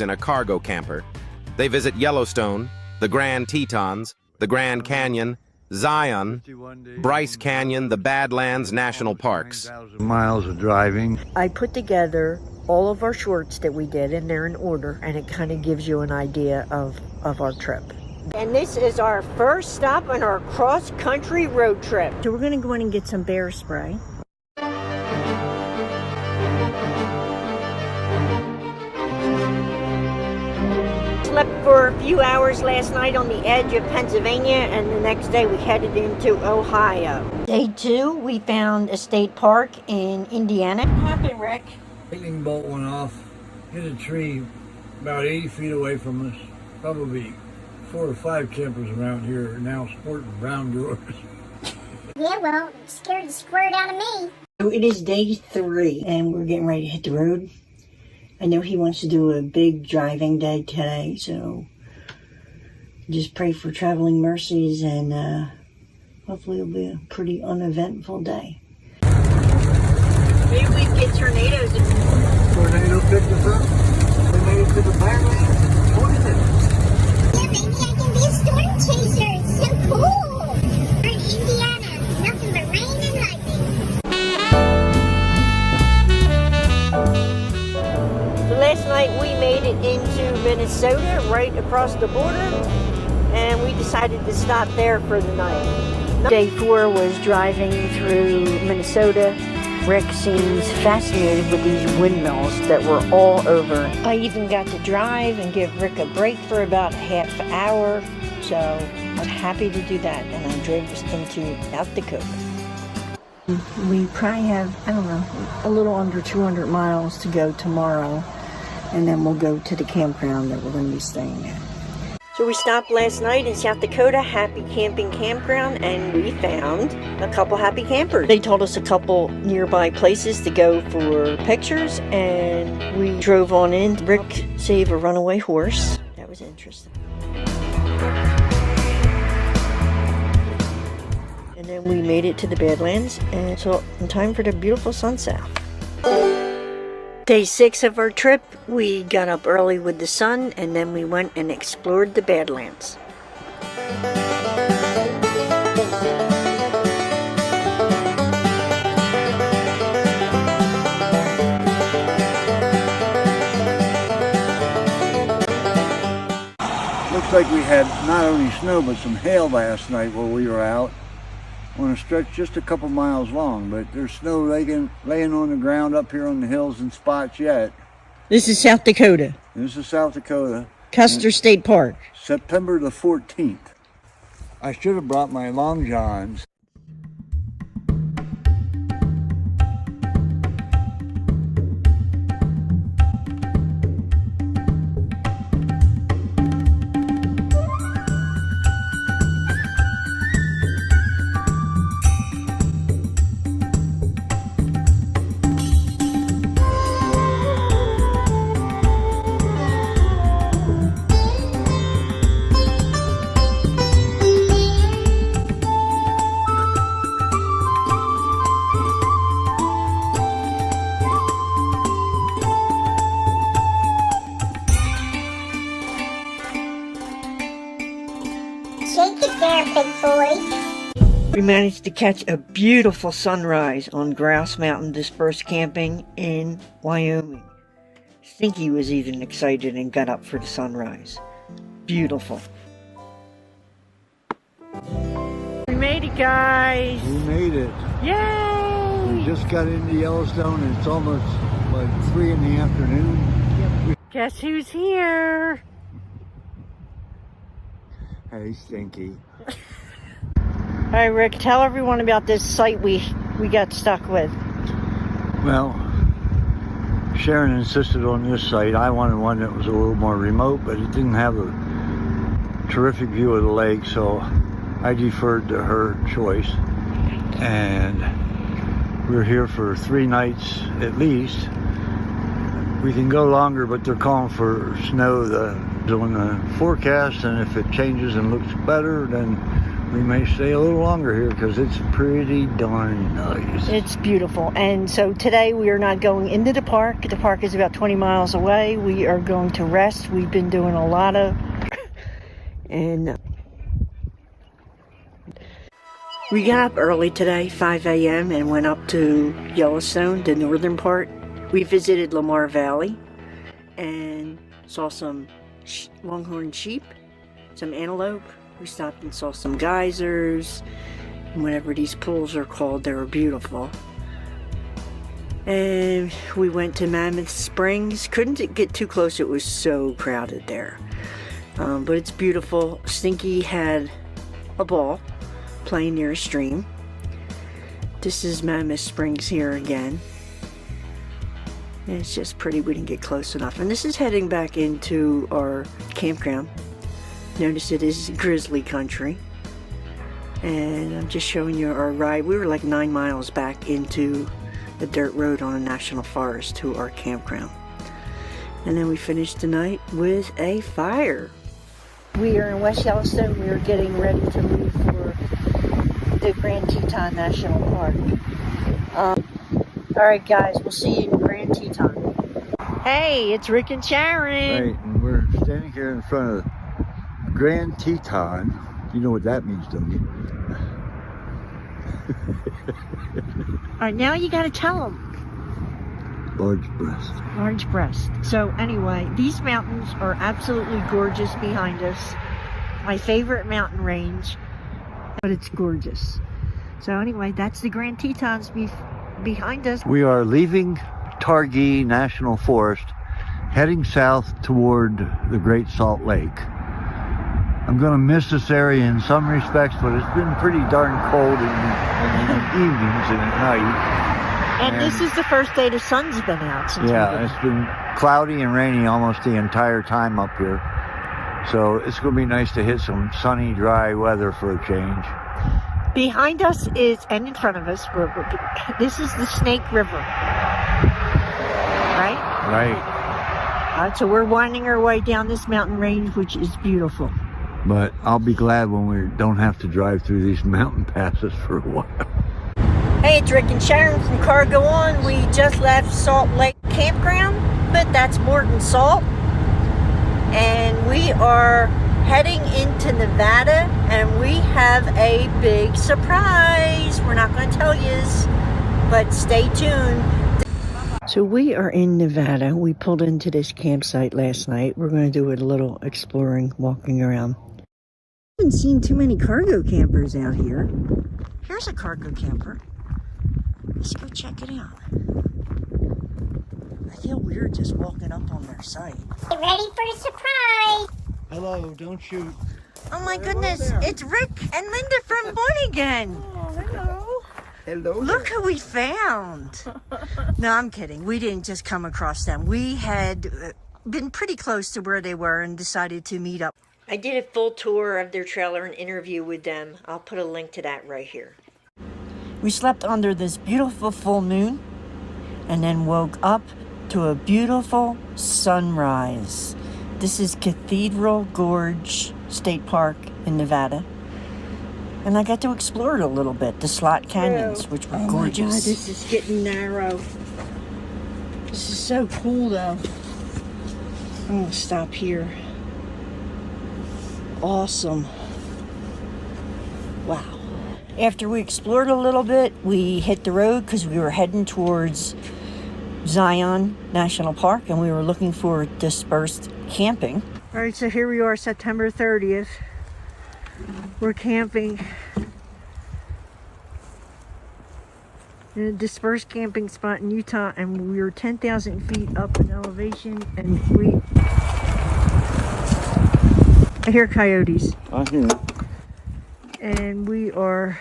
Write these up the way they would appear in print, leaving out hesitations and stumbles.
in a cargo camper. They visit Yellowstone, the Grand Tetons, the Grand Canyon, Zion, Bryce Canyon, the Badlands National Parks. Miles of driving. I put together all of our shorts that we did, and they're in order, and it kind of gives you an idea of our trip. And this is our first stop on our cross-country road trip. So we're going to go in and get some bear spray. Slept for a few hours last night on the edge of Pennsylvania, and the next day we headed into Ohio. Day 2, we found a state park in Indiana. What happened, Rick? Lightning bolt went off, hit a tree about 80 feet away from us. Probably 4 or 5 campers around here are now sporting brown drawers. Yeah, well, it scared the squirt out of me. So it is day 3, and we're getting ready to hit the road. I know he wants to do a big driving day today, so just pray for traveling mercies, and hopefully it'll be a pretty uneventful day. Maybe we can get tornadoes. Tornado picked us up. They made it to the Badlands. What is it? Yeah, maybe I can be a storm chaser. It's so cool. We're in Indiana. Nothing but rain and lightning. So last night we made it into Minnesota, right across the border, and we decided to stop there for the night. Day 4 was driving through Minnesota. Rick seems fascinated with these windmills that were all over. I even got to drive and give Rick a break for about a half hour, so I'm happy to do that, and I drove us into South Dakota. We probably have, I don't know, a little under 200 miles to go tomorrow, and then we'll go to the campground that we're going to be staying at. So we stopped last night in South Dakota, Happy Camping Campground, and we found a couple happy campers. They told us a couple nearby places to go for pictures, and we drove on in. Rick saved a runaway horse. That was interesting. And then we made it to the Badlands, and so in time for the beautiful sunset. Day 6 of our trip, we got up early with the sun, and then we went and explored the Badlands. Looks like we had not only snow but some hail last night while we were out on a stretch just a couple miles long, but there's snow laying on the ground up here on the hills in spots yet. This is South Dakota. This is South Dakota. Custer State Park. September the 14th. I should have brought my long johns. Shake it there, big boy. We managed to catch a beautiful sunrise on Grouse Mountain Dispersed Camping in Wyoming. Stinky was even excited and got up for the sunrise. Beautiful. We made it, guys. We made it. Yay! We just got into Yellowstone and it's almost like 3 in the afternoon. Guess who's here? Hey, Stinky. All right, Rick, tell everyone about this site we got stuck with. Well, Sharon insisted on this site. I wanted one that was a little more remote, but it didn't have a terrific view of the lake, so I deferred to her choice. And we're here for 3 nights at least. We can go longer, but they're calling for snow on the forecast, and if it changes and looks better, then we may stay a little longer here because it's pretty darn nice. It's beautiful. And so today we are not going into the park. The park is about 20 miles away. We are going to rest. We've been doing a lot of... and we got up early today, 5 a.m., and went up to Yellowstone, the northern part. We visited Lamar Valley and saw some longhorn sheep, some antelope. We stopped and saw some geysers, and whatever these pools are called, they were beautiful. And we went to Mammoth Springs. Couldn't get too close, it was so crowded there. But it's beautiful. Stinky had a ball playing near a stream. This is Mammoth Springs here again. And it's just pretty. We didn't get close enough. And this is heading back into our campground. Notice it is grizzly country. And I'm just showing you our ride. We were like 9 miles back into the dirt road on a national forest to our campground. And then we finished the night with a fire. We are in West Yellowstone. We are getting ready to leave for the Grand Teton National Park. Alright guys, we'll see you in Grand Teton. Hey, it's Rick and Sharon. Right, and we're standing here in front of Grand Teton. You know what that means, don't you? Alright, now you gotta tell them. Large breast. Large breast. So anyway, these mountains are absolutely gorgeous behind us. My favorite mountain range, but it's gorgeous. So anyway, that's the Grand Tetons behind us. We are leaving Targhee National Forest, heading south toward the Great Salt Lake. I'm going to miss this area in some respects, but it's been pretty darn cold in the evenings and at night. And this is the first day the sun's been out since it's been cloudy and rainy almost the entire time up here. So it's going to be nice to hit some sunny, dry weather for a change. Behind us is, and in front of us, this is the Snake River. Right? Right. So we're winding our way down this mountain range, which is beautiful. But I'll be glad when we don't have to drive through these mountain passes for a while. Hey, it's Rick and Sharon from Cargo On. We just left Salt Lake Campground, but that's Morton Salt. And we are heading into Nevada, and we have a big surprise. We're not going to tell you, but stay tuned. So we are in Nevada. We pulled into this campsite last night. We're going to do a little exploring, walking around. I haven't seen too many cargo campers out here. Here's a cargo camper. Let's go check it out. I feel weird just walking up on their site. Get ready for a surprise. Hello, don't shoot. Oh my goodness, it's Rick and Linda from Born Again. Oh, hello. Hello. Look who we found. No, I'm kidding. We didn't just come across them. We had been pretty close to where they were and decided to meet up. I did a full tour of their trailer and interview with them. I'll put a link to that right here. We slept under this beautiful full moon and then woke up to a beautiful sunrise. This is Cathedral Gorge State Park in Nevada. And I got to explore it a little bit, the slot canyons, which were gorgeous. Oh my God, this is getting narrow. This is so cool though. I'm gonna stop here. Awesome. Wow. After we explored a little bit, we hit the road because we were heading towards Zion National Park and we were looking for dispersed camping. All right, so here we are, September 30th. We're camping in a dispersed camping spot in Utah, and we were 10,000 feet up in elevation, and I hear coyotes. I hear it. And we are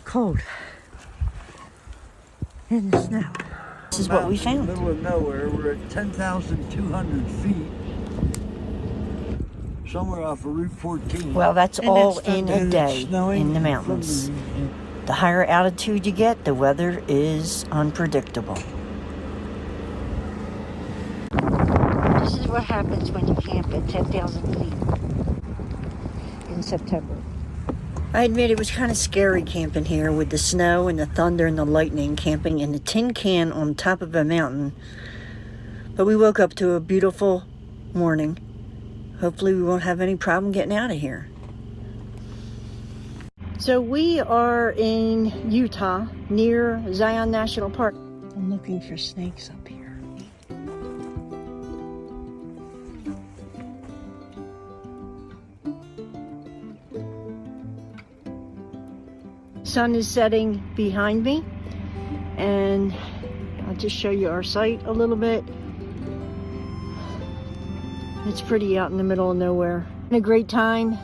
cold in the snow. This is what we found. In the middle of nowhere, we're at 10,200 feet. Somewhere off of Route 14. Well, that's all in a day in the mountains. The higher altitude you get, the weather is unpredictable. This is what happens when you camp at 10,000 feet. in September. I admit it was kind of scary camping here with the snow and the thunder and the lightning, camping in a tin can on top of a mountain. But we woke up to a beautiful morning. Hopefully we won't have any problem getting out of here. So we are in Utah near Yellowstone National Park. I'm looking for snakes up here. Sun is setting behind me, and I'll just show you our site a little bit. It's pretty out in the middle of nowhere. A great time.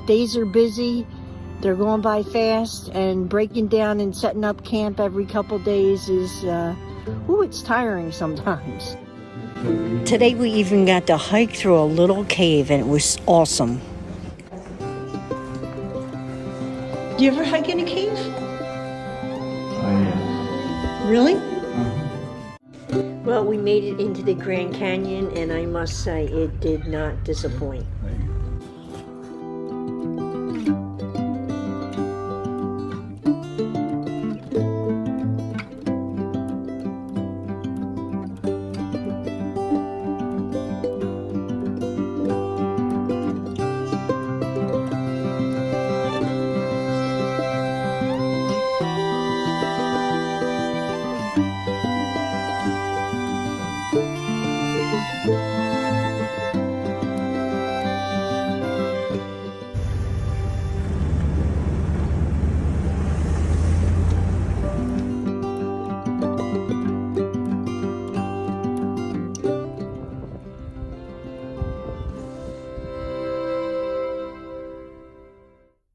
Days are busy. They're going by fast, and breaking down and setting up camp every couple days is, it's tiring sometimes. Today we even got to hike through a little cave, and it was awesome. Do you ever hike in a cave? Really? Well, we made it into the Grand Canyon, and I must say it did not disappoint.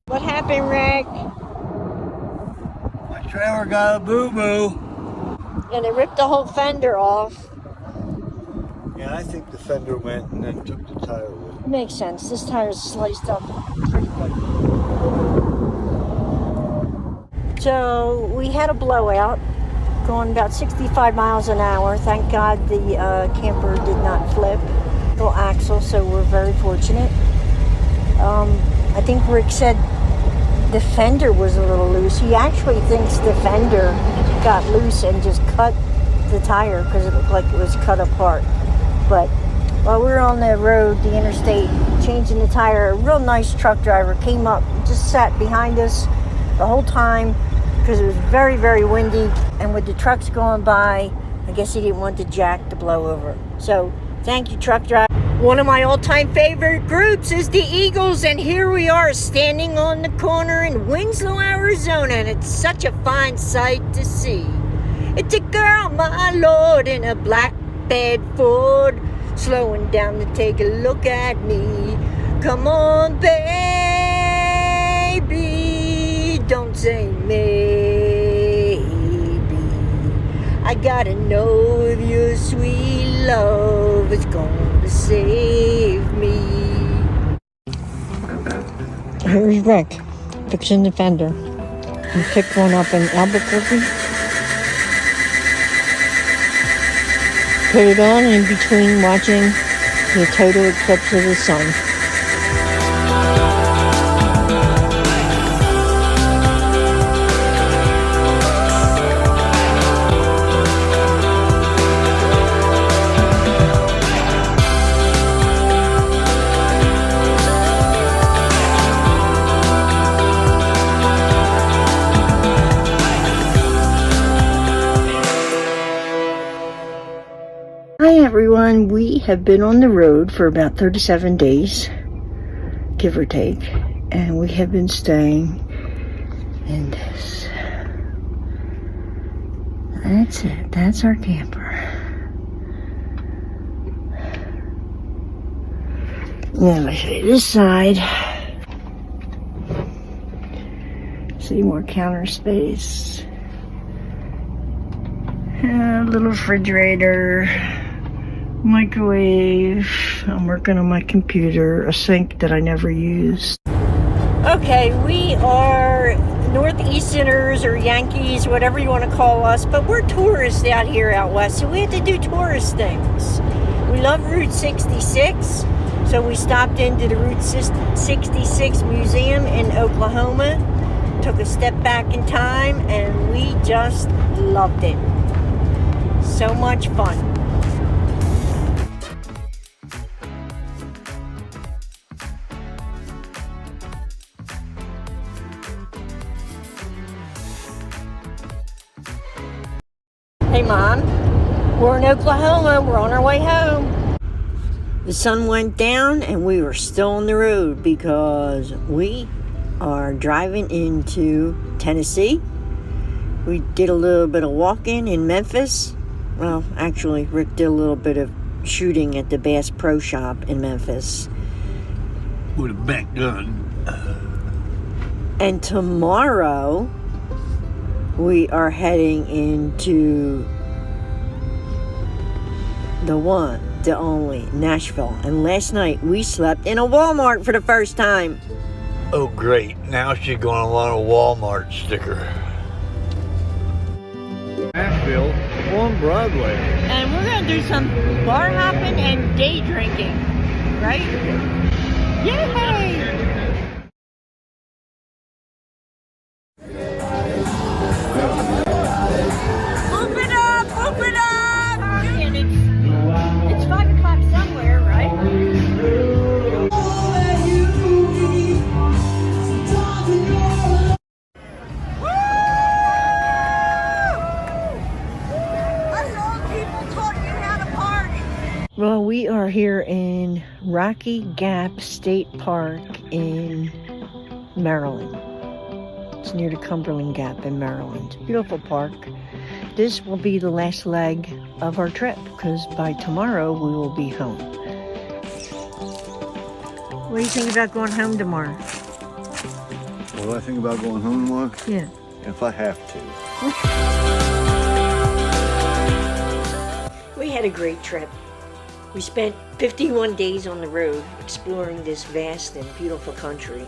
What happened, Rick? My trailer got a boo-boo. And it ripped the whole fender off. Yeah, I think the fender went and then took the tire with it. Makes sense. This tire's sliced up pretty good. So we had a blowout going about 65 miles an hour. Thank God the camper did not flip. Little axle, so we're very fortunate. I think Rick said the fender was a little loose. He actually thinks the fender got loose and just cut the tire because it looked like it was cut apart. But while we were on the road, the interstate, changing the tire, a real nice truck driver came up, just sat behind us the whole time because it was very, very windy. And with the trucks going by, I guess he didn't want the jack to blow over. So thank you, truck driver. One of my all-time favorite groups is the Eagles, and here we are standing on the corner in Winslow, Arizona, and it's such a fine sight to see. It's a girl, my lord, in a black bed Ford, slowing down to take a look at me. Come on, baby, don't say maybe. I gotta know if your sweet love is gonna save me. Here's Rick fixing the fender. He picked one up in Albuquerque. Put it on in between watching the total eclipse of the sun. Hi everyone, we have been on the road for about 37 days, give or take, and we have been staying in this. That's it, that's our camper. Now I show you this side. See, more counter space. A little refrigerator. Microwave. I'm working on my computer. A sink that I never use. Okay, we are Northeasterners or Yankees, whatever you want to call us, but we're tourists out here out west, so we have to do tourist things. We love Route 66, So we stopped into the Route 66 Museum in Oklahoma, took a step back in time, and we just loved it. So much fun. Hey Mom, we're in Oklahoma, we're on our way home. The sun went down and we were still on the road because we are driving into Tennessee. We did a little bit of walking in Memphis. Well, actually, Rick did a little bit of shooting at the Bass Pro Shop in Memphis. With a bent gun. And tomorrow, we are heading into the one, the only, Nashville. And last night, we slept in a Walmart for the first time. Oh, great. Now she's going to want a Walmart sticker. Nashville on Broadway. And we're going to do some bar hopping and day drinking, right? Yay! Open up! Open up! And it's 5 o'clock somewhere, right? Well, we are here in Rocky Gap State Park in Maryland. It's near the Cumberland Gap in Maryland. Beautiful park. This will be the last leg of our trip because by tomorrow we will be home. What do you think about going home tomorrow? What do I think about going home tomorrow? Yeah. If I have to. We had a great trip. We spent 51 days on the road exploring this vast and beautiful country.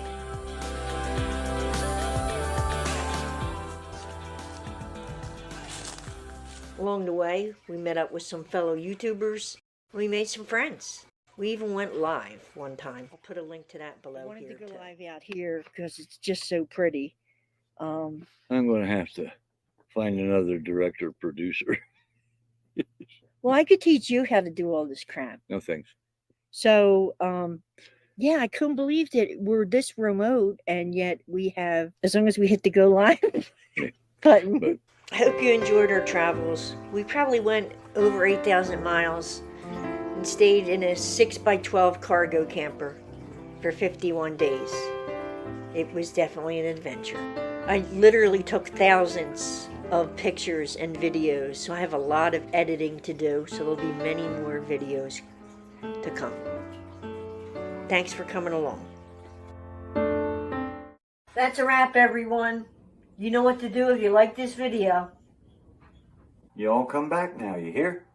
Along the way, we met up with some fellow YouTubers. We made some friends. We even went live one time. I'll put a link to that below. I wanted to go live out here because it's just so pretty. I'm going to have to find another director, producer. Well, I could teach you how to do all this crap. No thanks. So, yeah, I couldn't believe that we're this remote and yet we have, as long as we hit the go live button. But I hope you enjoyed our travels. We probably went over 8,000 miles and stayed in a 6x12 cargo camper for 51 days. It was definitely an adventure. I literally took thousands of pictures and videos, so I have a lot of editing to do, so there'll be many more videos to come. Thanks for coming along. That's a wrap, everyone. You know what to do if you like this video. You all come back now, you hear?